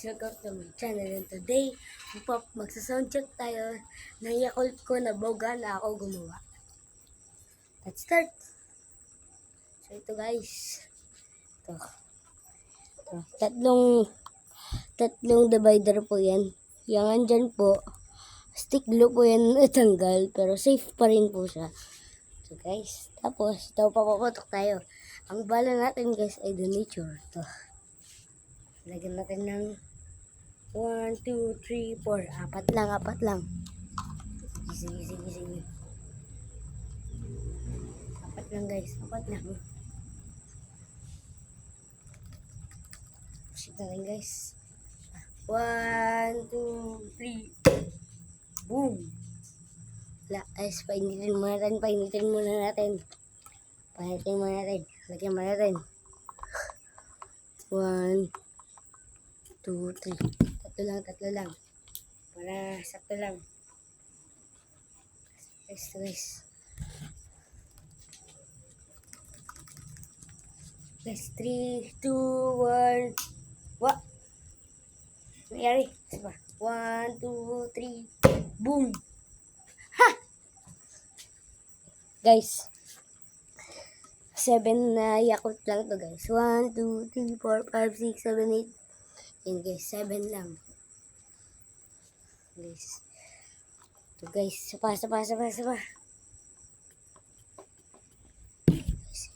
guys, welcome to my channel, and today magsa-soundcheck tayo ng Yakult ko na boga na ako gumawa. Let's start! So ito guys, ito. Tatlong divider po yan. Yung andyan po, stick glue po yan natanggal, pero safe pa rin po siya. So guys, tapos ito papapatok tayo. Ang bala natin guys ay the nature. Ito. Lagyan natin ng 1, 2, 3, 4. Apat lang. Sige. Apat lang guys. Shit na rin guys. 1, 2, 3. Boom! Guys, painitin muna natin. Lagyan muna natin. 1, 2, 3. Tatlo lang. Para sakto lang. Guys. Guys, 3, 2, 1. What? Nangyari? Diba? 1, 2, 3. Boom! Ha! Guys, 7 na Yakult lang to guys. 1, 2, 3, 4, 5, 6, 7, 8. Yan guys, 7 lang. Guys. Ito guys, sapa.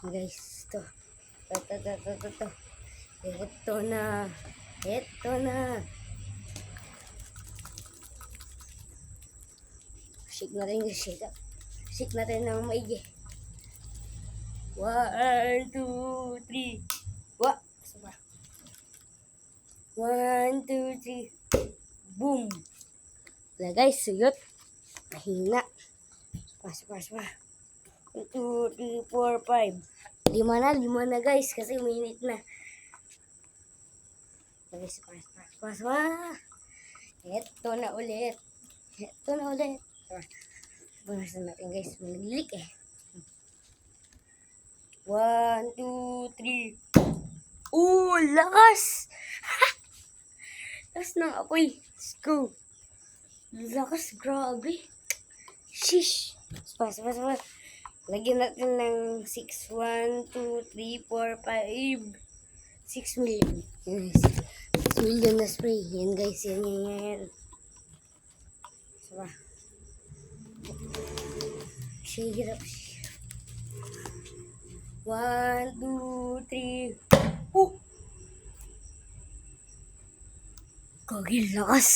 Guys, ito. Ito na. Shake natin guys, shake natin ng maigi. 1, 2, 3. Wah! Sapa. 1, 2, 3. Boom! Wala guys, suyot. Mahina. Sapa. 1, 2, 3, 4, 5. 5 na guys, kasi uminit na. Guys, sapa. Ito na ulit. Banasan natin guys, malilik eh. 1, 2, 3. Lakas! Lakas ng apoy. Let's go. Lakas, grabe. Shish. Sapa. Lagyan natin ng 6. 1, 2, 3, 4, 5. 6 million. Yes. 6 million na spray. Yan guys. Yan. Sapa. Hirap. 1, 2, 3. Kagil lakas.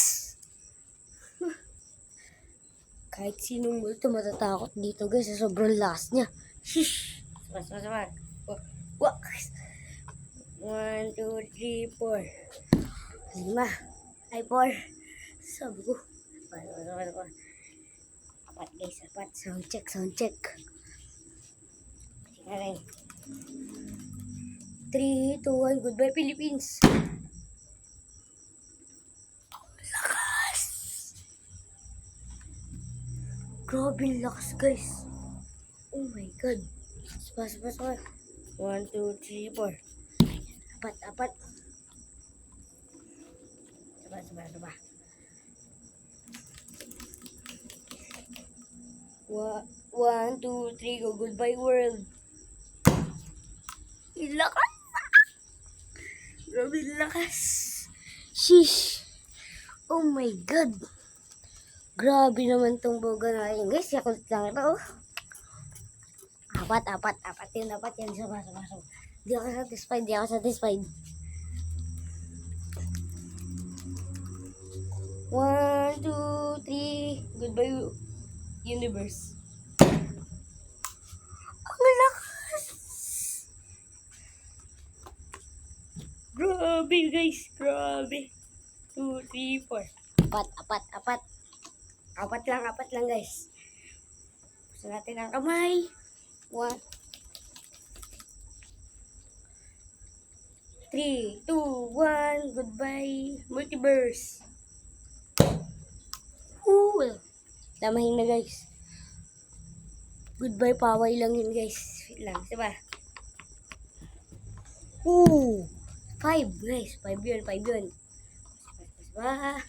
Kahit sinong multo matatakot dito guys sa sobrang lakas niya. Shish. Sapa. Wah. 1, 2, 3, 4. 5. Ay 4. Sabi ko. Apat guys. Sound check. Okay. 3, 2, 1. Goodbye Philippines. Lakas. Grabe lakas guys. Oh my god. Sapa. 1, 2, 3, 4. Apat. Sapa. 1, 2, 3, go. Goodbye world. Lakas. Grabe lakas. Shish. Oh my god. Grabe naman tong boga na yun. Guys, Yakult lang ito. Apat yan. Sapa. Di ako satisfied. 1, 2, 3. Goodbye universe. Ang lakas. Grabe guys. 2, 3, 4. Apat lang guys. Gusto natin ang kamay. 1, 3, 2, 1. Goodbye multiverse. Lamahin na guys. Goodbye paway lang yun guys. Diba? 5 guys. 5 yun. Ah.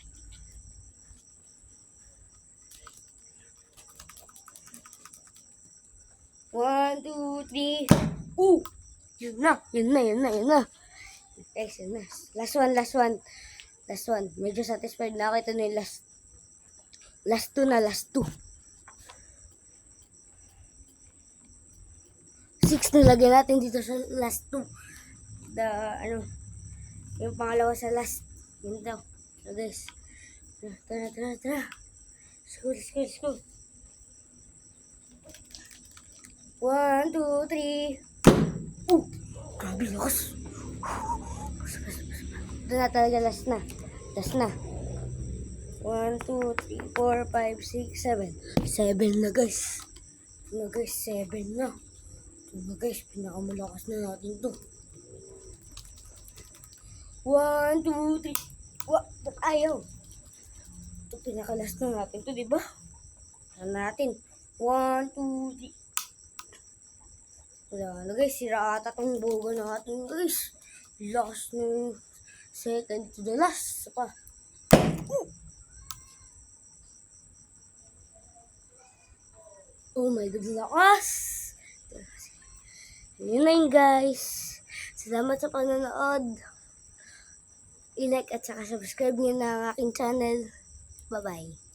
One, two, three. Ooh! Yun na. Guys, yun na. Last one. Last one. Medyo satisfied na ako. Ito na yung last. Last two. 6 na lagyan natin dito sa last two. Yung pangalawa sa last. Yun daw. So guys. Tara. Let's go. 1, 2, 3. Grabe lakas. Ito na talaga, last na. 1, 2, 3, 4, 5, 6, 7. 7 na guys. 7 na. Ito na guys, pinakamalakas na natin to. 1, 2, 3. Ba't ayaw? Ito pinakalas na natin to, diba? Saan natin? 1, 2, 3. Wala na guys, sira ata tong boga natin guys. Last na second to the last pa. Oh my god, lakas! Yun na yun guys. Salamat sa panonood. I-like at saka subscribe nyo na ang aking channel. Bye-bye.